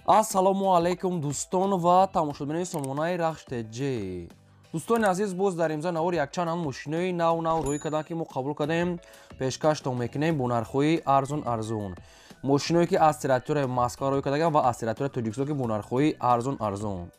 ассалому алайкум дӯстон ва тамошобинони сомонаи рахштеҷӣ. дӯстони азиз, боз дар имза навор якчанд мошинои нав рӯй карданд ки мо қабул кардем пешкаштон мекунем бо нархҳои арзон. мошиное ки аз территорияи Москва рӯй кардаганд ва аз территорияи Тоҷикистон ки бо нархҳои арзон.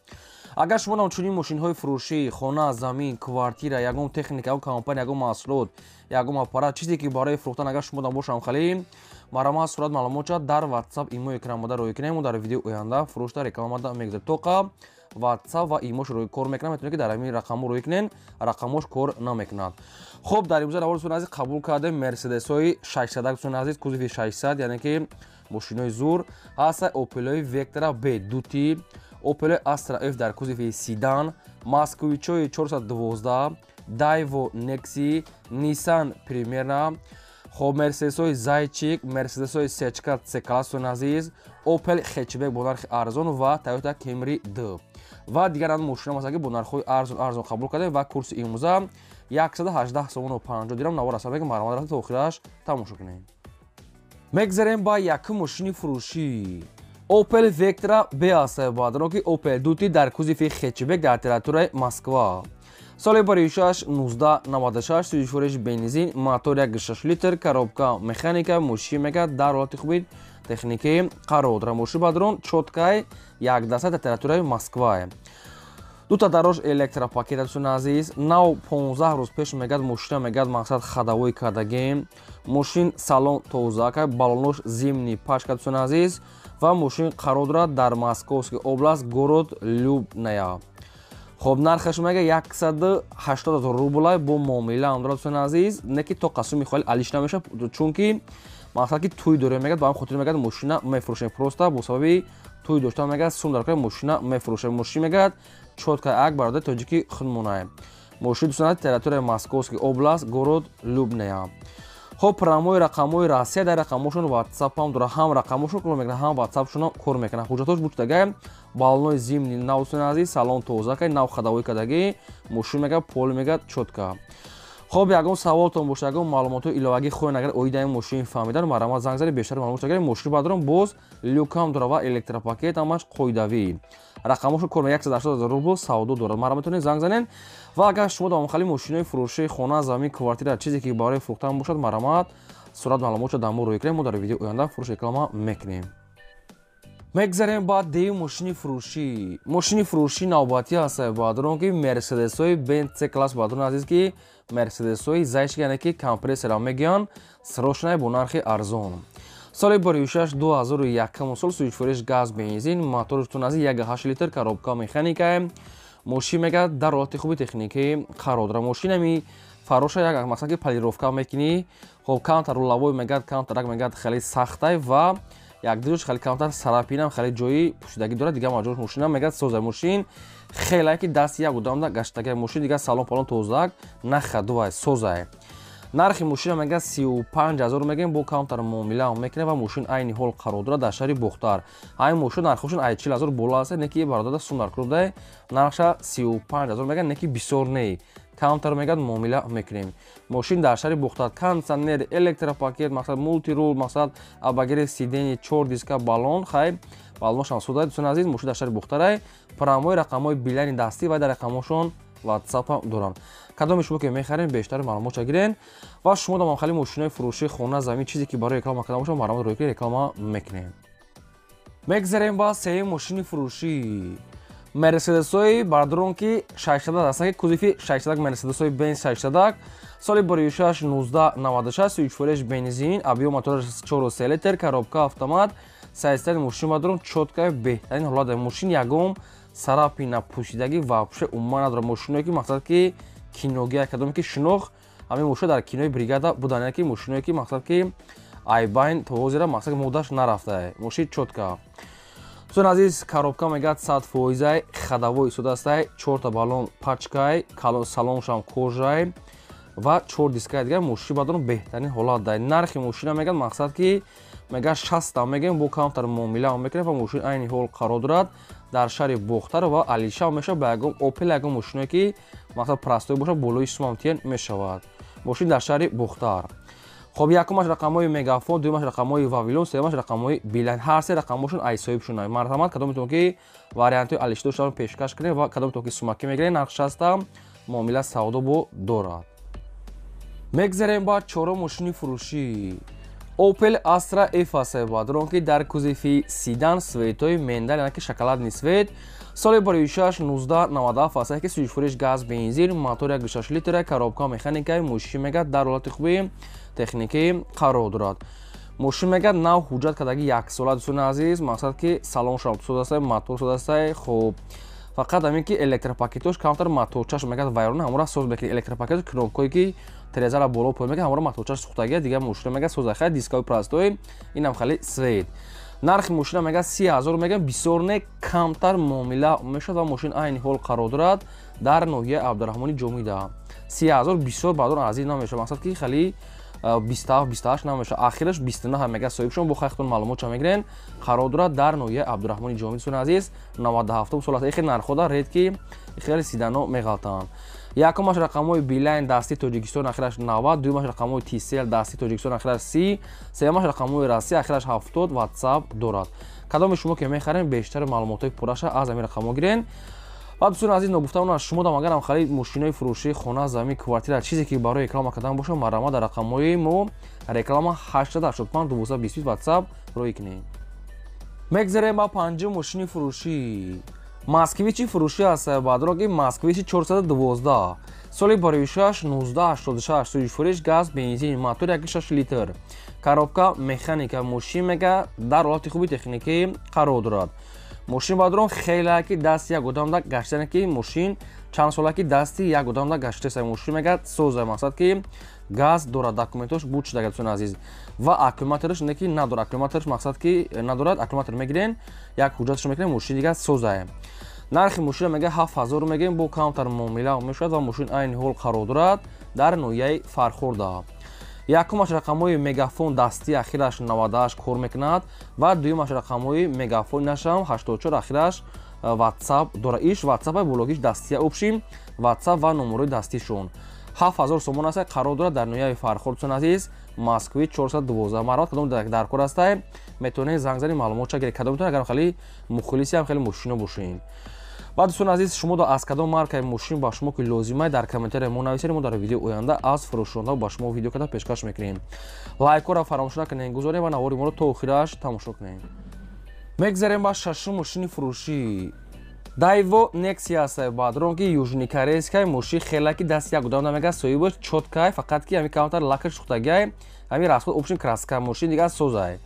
агар шумо намчунин мошинҳои фурӯшӣ, хона, замин, квартира, ягон техника, ягон компания, ягон маҳсулот, ягон аппарат, чизе ки барои фурӯхтан агар шумо набошам халӣ марамат сурат маълумота дар WhatsApp имо экранмада рӯй кунем. мо дар видео оянда фурӯшта рекламада мегузарем. тока WhatsApp ва имош рӯй кор мекунад, метавонед ки дар ҳамин рақамҳо рӯй кунен, рақамош кор намекунад. хуб, дар имза навор дӯстони азиз қабул кардем мерседесҳои 600 дӯстони азиз, кузови 600, яъне ки мошинои зур ҳаста. Opel Vectra B дути, Opel Astra F дар кузови седан, Москвичои 412, Daewoo Nexi, Nissan Primera, хоб мерседесҳои Zaychik, мерседесҳои Sechka C-класс дӯстони азиз, Opel Hatchback бо нархи арзон ва Toyota Camry D ва дигар мошина ҳастанд ки бо нархҳои арзон қабул кардем ва курси имрӯза 118 сомону 50 дирам навор ҳастам ки маърамат рафта то охираш тамошо кунем. мегзарем ба якум мошини фурӯшӣ. Opel Vectra B аст. баъдро ки Opel дути дар кузови Hatchback дар территорияи Москва. соли барои 1996 сӯзишвориш бензин, мотор 1.6 литр, коробка механика, мошин мегад дар ҳолати хуби техникаи қарор дорад. мошин бадрон чоткай 1% дар территорияи Москва. дута дарож электропакета дӯстони азиз, нав 15 рӯз пеш мегад мошина мегад мақсад хадавои кардаги. мошин салон тоза, балонош зимни пашка дӯстони азиз ва мошин қарор дорад дар Московский област, город Любная. хоб, нархаш мега 180 000 рублай бо муомила ам дорад дӯстони азиз, не ки то қасуми холи алиш намеша, чунки мақсад ки туй дорем мегад, ба ҳам хотир мегад мошина мефурӯшем, просто бо сабаби туй доштан мегад сум дар кори мошина мефурӯшем. мошин мегад чотка ак бародари тоҷики худмонае. мошин дӯстони азиз территорияи Московский област, город Любная. хоб, промои рақамои Россия дар рақамошон WhatsApp ам дорад, ҳам рақамошон кор мекунад, ҳам WhatsApp-шон кор мекунад. ҳуҷҷатош бучдагай балонои зимни нав дӯстони азиз, салон тоза, нав хадавои кардаги, мошин мегад пол мегад чотка. хоб, ягон саволтон боша, ягон маълумотои иловагӣ хоҳед агар оидаи мошин фаҳмидан маърамат занг зари бештар маълумот агар мошин бадрон боз люкам дорад ва электропакет ҳамаш қоидавӣ. рақамошо кор 180 000 рубл савдо дорад. маъраматони занг занен ва агар шумо давомхали мошинои фурӯшӣ, хона, замин, квартира, чизе ки барои фурӯхтан бошад маърамат сурат маълумотро дар мо рӯй кунем. мо дар видео оянда фурӯш реклама мекунем. мегзарем ба деюм мошини фурӯшӣ. мошини фурӯшӣ навбатӣ аст. баъдро ки мерседесҳои Benz C-класс баъдро азиз ки мерседесҳои Zaychik, яъне ки компрессора мегӯянд, сирошнае бо нархи арзон. соли барои 2001 сол сӯзишвориш газ бензин, мотори дӯстони азиз 1.8 литр, коробка механика, мошин мегад дар ҳолати хуби техникаи қарор дорад. мошинами фароша як мақсад ки полировка мекунӣ. хоб, камтар рулавой мегад, камтарак мегад хеле сахтай ва якдирош хеле камтар сарапинам хеле ҷои пӯшидагӣ дорад. дигар маҷош мошина мегад соза. мошин хеле ки дасти як одамда гаштаги мошин дигар салон палон тозак нахадувай созай. нархи мошина мегад 35 000 мегем бо камтар муомила мекунем ва мошин айни ҳол қарор дорад дар шаҳри Бухтар. ҳамин мошин нархошон 40 000 бола аст, не ки бародада сум дар курдай нархша 35 000 мегад, не ки бисёр не камтар мегад муомила мекунем. мошин дар шаҳри Бухтар кондитсионер, электропакет, мақсад мултирул, мақсад абагири сидени 4 диска балон, хай балоношам судай дӯстони азиз. мошин дар шаҳри Бухтарай. промои рақамои билайни дастӣ ва дар рақамошон WhatsApp доранд. кадоми шумо ки мехарем бештар маълумотро гирен ва шумо дамохали мошинои фурӯшӣ, хона, замин, чизе ки барои реклама кардан бошад маърамат рӯй кунед, реклама мекунем. мегзарем ба сеюм мошини фурӯшӣ. мерседесҳои баъдро ки 600 ҳастанд, ки кузови 600 мерседесҳои Benz 600 соли барои 1996 сӯзишвориш бензин, объём мотори 4.3 литр, коробка автомат, сайзтаи мошин баъдро чотка беҳтарин ҳолат дорад. мошин ягон сарапина пӯшидагӣ вообще умуман надорад. мошиное ки мақсад ки киногия кадоме ки шинох ҳамин мошина дар кинои бригада будан, яке мошиное ки мақсад ки айбайн тавозира мақсад ки модаш нарафта. мошин чотка. дӯстони азиз, коробка мегад 100% хадавои истода астай, 4 балон пачкай, салоншам кожай ва 4 дискаи дигар. мошин баъдро беҳтарин ҳолат дай. нархи мошина мегад мақсад ки мегад 60 мегем бо камтар муомила мекунем ва мошин айни ҳол қарор дорад дар шаҳри Бухтар ва алиша меша ба ягон Opel, ягон мошиное ки мақсад простой бошад болои сумам тиен мешавад. мошин дар шаҳри Бухтар. خب یکمش رقم‌های مگافون، دومش رقم‌های واویلون، سومش رقم‌های بیلند. هر سه رقم‌هاشون ای صاحبشون های. مرتبط کدومتون که واریانت الشتوشون پیشکش کنید و کدومتون که سوماکی میگیرین نقش هستم معامله سودا بو دارد. میگذریم با چهارم ماشین فروشی اوپل استرا اف است با که در کوزیفی سیدان سویتوی مندل یعنی که شکلات نیسوید سال بریشش 1997 است که سوژ فروش گاز بنزین موتور 1.6 لیتر коробка механикаи мошин мегад дар ҳолати хуби техникӣ қарор дорад. мошин мегад нав ҳуҷҷат кардаги 1 сола дӯстони азиз мақсад ки салоншам содастай мотор содастай хуб фақат ҳамин ки электропакетош камтар моторчаш мегад вайрона ҳамора соз мекунад электропакет кнопкое ки трезара боло пой мегад ҳамора моторчаш сӯхтагия дигар мошин мегад соза хай дискаи простой инам хали свет нархи мошина мегад 30,000 мегад бисёр не камтар муомила мешавад ва мошин айни ҳол қарор дорад дар ноҳияи абдураҳмони ҷомида 30,000 бисёр бадор азиз намешавад мақсад ки хали 27-28 намеша ахираш 29 мега соҳибшон бо хайхтон маълумотша мегирен қарор дорад дар ноҳияи абдураҳмони ҷомид сун азиз 97 сол аст ихе нархода ред ки хеле сидано меғалтанд. якумаш рақамҳои билайн дасти тоҷикистон ахираш 90 дуюмаш рақамҳои тисел дасти тоҷикистон ахираш 30 сеюмаш рақамҳои россия ахираш 70 ватсап дорад. кадоми шумо ки мехарен бештари маълумотҳои пурраша аз ҳамин рақамҳо гирен. ва дӯстони азиз ногуфтамон аз шумо дам агарам халид мошинои фурӯшии хона замин квартира чизе ки барои реклама кардан боша марама дар рақамҳои мо реклама 885 220 ватсап рӯй кунед. мегзарем ба панҷум мошини фурӯшӣ москвичи фурӯшӣ аст ба дороги москвичи 412 соли бароишаш 1986 сӯж фурӯш газ бензин мотор 1.6 литр коробка механика мошин мега дар ҳолати хуби техникӣ қарор дорад. мошин бадрон хелаки дасти як одамда гаштане ки мошин чанд солаки дасти як одамда гаштеса мошин мегад соза мақсад ки газ дорад документош буд шуда гатсон азиз ва аккумуляторш не ки надорад аккумуляторш мақсад ки надорад аккумулятор мегирен як ҳуҷҷатш мекунен мошин дига соза. нархи мошина мега 7000 мегем бо камтар муомила мешавад ва мошин айни ҳол қарор дорад дар ноҳияи фархурда. якумаш рақамҳои мегафон дасти ахираш 98 кор мекунад ва дуюмаш рақамҳои мегафонашам 84 ахираш ватсап дорад. иш ватсапи бологиш дастия обшим ватсап ва номерои дастишон 7000 сомон аст қарор дорад дар ноҳияи фархурдсон азиз москви 412 марват кадом дар кор астай метавонед занг зани маълумотша гиред кадом метавонед агар хали мухлиси ҳам хеле мошино бошед. ва дӯстони азиз шумо аз кадом маркаи мошин ба шумо ки лозимае дар комментария мо нависед мо дар видеои оянда аз фурӯшонда ба шумо видео карда пешкаш мекунем. лайкҳоро фаромӯш накунед гузоред ва навори моро то охираш тамошо кунед. мегзарем ба шашум мошини фурӯшӣ дайво нексия аст баъдро ки южникорейскай мошин хелаки дасти як одам намега соҳибаш чоткай фақат ки ҳами камтар лакаш сӯхтагиай ҳами расход обшин краска мошин дига созай.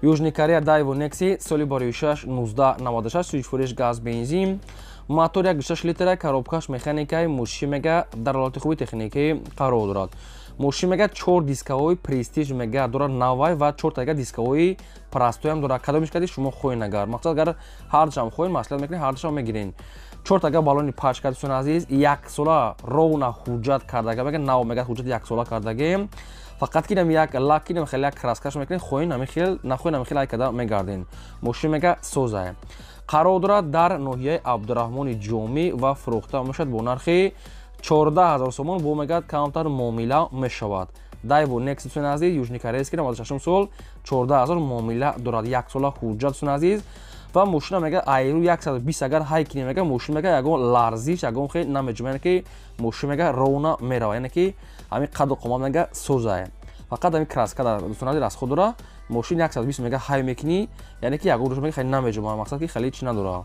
южни корея дайво некси соли бароишаш 1996 сӯж фурӯш газ бензин мотор 1.6 литр коробкаш механикаи мошин мега дар ҳолати хуби техникӣ қарор дорад. мошин мега 4 дискаҳои престиж мега дорад навай ва 4 тага дискаҳои простоям дорад. кадомиш кади шумо хоҳен агар мақсад агар ҳардушам хоҳен маслиҳат мекунед ҳардушам мегирен 4 тага балони пачка дӯстон азиз 1 сола ровна ҳуҷҷат кардага мега нав мега ҳуҷҷат 1 сола кардагем фақат ки нами як лак ки нами хеле як краскаш мекунед хоҳен нами хел нахоҳен нами хеле айкада мегарден мошин мега соза қарор дорад дар ноҳияи абдураҳмони ҷомӣ ва фурӯхта мешавад бо нархи 14000 сомон бо мегад камтар муомила мешавад. дайво некс дӯстон азиз южникорейски 96 сол 14000 муомила дорад 1 сола ҳуҷҷат дӯстон азиз ва мошина мега айру 120 агар ҳай кинем мега мошин мега ягон ларзиш ягон хел намеҷумад ки мошин мега ровна мерава яъне ки ҳами қаду қомат мега соза фақат ҳами краска дар дӯстон азиз расход дора мошин 120 мега ҳай мекини яъне ки ягон мега хел намеҷумад мақсад ки хеле чи надора.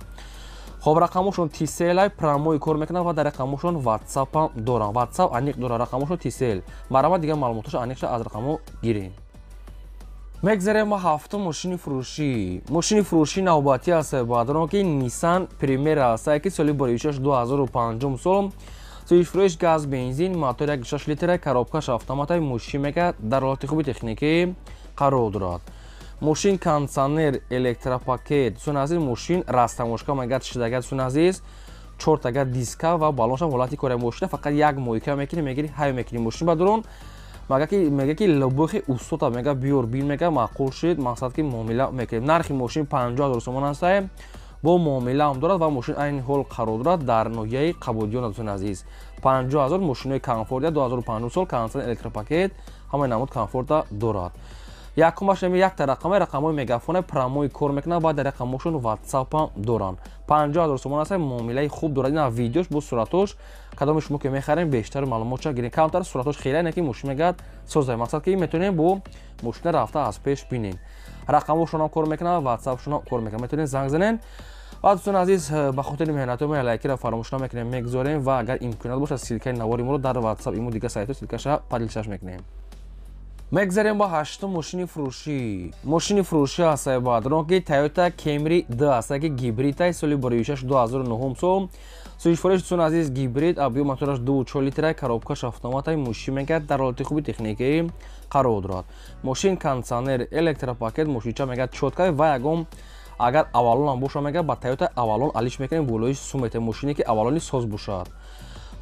хоб рақамошон тиселай прамои кор мекунад ва дар рақамошон ватсапам дорам ватсап аниқ дора рақамошон тисел марама дигар маълумоташа аниқша аз рақамо гирем. мегзарем ба ҳафтум мошини фурӯшӣ мошини фурӯшии навбатӣ аст баъдро ки нисан примера аст ки соли бароишаш 2005 сол сӯж фурӯш газ бензин мотор 1.6 литр коробкаш автоматаи мошин мега дар ҳолати хуби техникӣ қарор дорад. мошин кондитсионер электропакет дӯстон азиз мошин растамошка мега шидага дӯстон азиз 4 тага диска ва балонша ҳолати кори мошина фақат як мойка мекини мегири ҳай мекини мошин бадрон мега ки лобохи устота мега биёр бин мега маъқул шуд мақсад ки муомила мекунем. нархи мошин 50000 сомон аст бо муомила ҳам дорад ва мошин айни ҳол қарор дорад дар ноҳияи қабудиён дӯстон азиз 50000 мошинои комфорт 2005 сол кондитсионер электропакет ҳамаи намуд комфорта дорад. Якумаш якта рақамай рақамои мегафоне промои кор мекунад ва дар рақамошон WhatsApp доранд. 50000 сомон аст, муомилаи хуб дорад. Ина видеош бо суратош кадоми шумо ки мехарем бештар маълумотша гирем. Камтар суратош хеле не ки мошин мегад созай. Мақсад ки метонем бо мошина рафта аз пеш бинем. Рақамошон кор мекунад, WhatsAppшон кор мекунад. Метонем занг занен. ва дӯстон азиз ба хотири меҳнатоми лайкира фаромӯш намекунем, мегзорем ва агар имконат бошад силкаи навори моро дар WhatsApp имо дига сайто силкаша падилшаш мекунем. мегзарем ба ҳаштум мошини фурӯшӣ. Мошини фурӯшӣ ҳастаи баъдро ки Toyota Camry 2 аста ки гибридтаи соли боришаш 2009 сол. Сӯишфореш дӯстон азиз гибрид объём мотораш 2.4 литраи коробкаш автоматаи мушӣ мегӯяд дар ҳолати хуби техникӣ қарор дорад. Мошин кондитсионер, электропакет, мошинча мегӯяд чоткай ва ягон агар аввалон боша мегӯяд ба Toyota аввалон алиш мекунем болои сумете мошине ки аввалони соз бошад.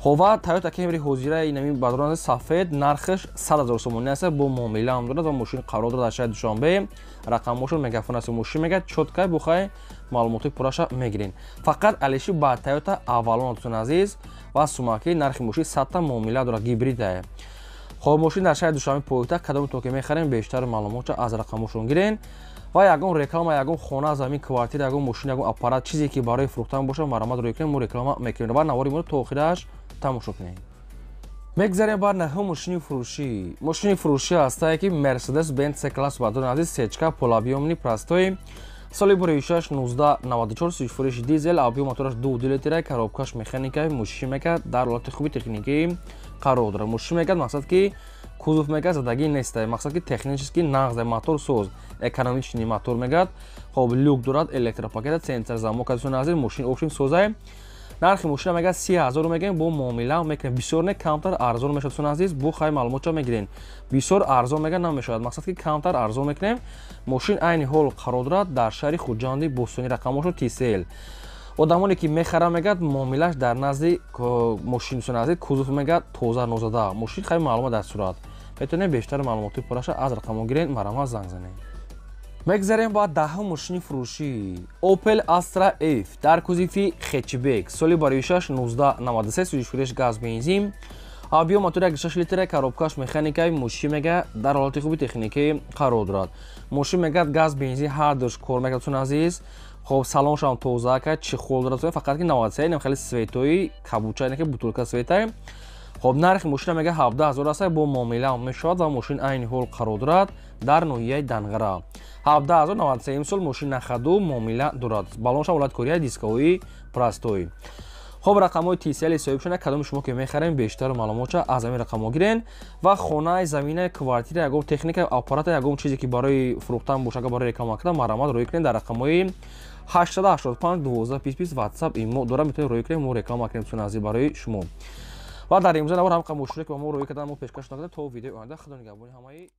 Хова Toyota Camry ҳозира инами бадрон сафед нархаш 100,000 сомон аст, бо муомила ҳам дорад ва мошин қарор дорад дар шаҳри Душанбе. Рақамошон мегафон аст, мошин мегӯяд чоткай бухай маълумоти пураша мегирин. Фақат алиши ба Toyota аввалон дӯстон азиз ва сумаки нархи мошин 100 та муомила дорад гибридае. Хоб мошин дар шаҳри Душанбе пойтахт кадоми то ки мехарем бештар маълумотша аз рақамошон гирен. ва ягон реклама, ягон хона, замин, квартира, ягон мошин, ягон аппарат, чизе ки барои фурӯхтан боша, маромад рӯй кунем, мо реклама мекунем ва навори моро то охираш тамошо кунем. мегзарем бар наҳум мошини фурӯшӣ. Мошини фурӯшӣ ҳастае ки Mercedes-Benz C-класс бадон азиз сечка полобъёмни простой. соли боришаш 1994 сӯишфориши дизел, объём мотораш 2 литраи, коробкаш механикаи мушӣ мекард, дар ҳолати хуби техникӣ қарор дорад. Мушӣ мекард, мақсад ки кузов мегӯяд задагӣ нестае, мақсад ки технически нағзе мотор соз, экономични мотор мегӯяд. Хоб люк дорад, электропакет, сенсор замока дӯстон азиз, мошин ошин созае. нархи мошина мегӯяд 30,000 мегӯем, бо муомила мекунем. Бисёр не камтар арзон мешавад дӯстон азиз, бо хай маълумотша мегирен. Бисёр арзон мегӯяд намешавад, мақсад ки камтар арзон мекунем. Мошин айни ҳол қарор дорад дар шаҳри Хуҷанди Бӯстони, рақамошо TCL. одамоне ки мехарам мегӯяд муомилаш дар назди мошин дӯстон азиз, кузов мегӯяд тоза нозада. мошин хай маълумот дар сурат. метонем бештар маълумоти пураша аз рақамо гирен, марама занг занем. мегзарем ба даҳум мошини фурӯшӣ. Opel Astra F дар кузифи хетчбек, соли боришаш 1993, сӯишфориш газ бензин, объём мотори 1.6 литраи, коробкаш механикаи мушӣ мегӯяд, дар ҳолати хуби техникӣ қарор дорад. мошин мегӯяд газ бензин ҳардуш кор мекунад дӯстон азиз. хоб салоншам тозаака чихол дорад, фақат ки 93 инам хеле светои кабуча, ин ки бутулка светае. хоб нархи мошина мегӯяд 17,000 аст, бо муомила мешавад ва мошин айни ҳол қарор дорад дар ноҳияи Дангара. 17,093 сол мошин нахаду муомила дорад. балоншам ҳолати корияи дисковии простой. хоб рақамои TCL ҳисобшона кадоми шумо ки мехарем бештар маълумотша аз ҳамин рақамо гирен ва хонаи заминаи квартира, ягон техника, аппарата, ягон чизе ки барои фурӯхтан боша, барои реклама кардан, маромад рӯй кунем дар рақамои 885 12 25 WhatsApp имо дорам, метавонем рӯй кунем, мо реклама кунем дӯстон азиз барои шумо. ва дар имзо навор ҳам мошине ки ба мо рӯй кардан, мо пешкаш накардем. то видеои оянда худо нигаҳбони ҳамаи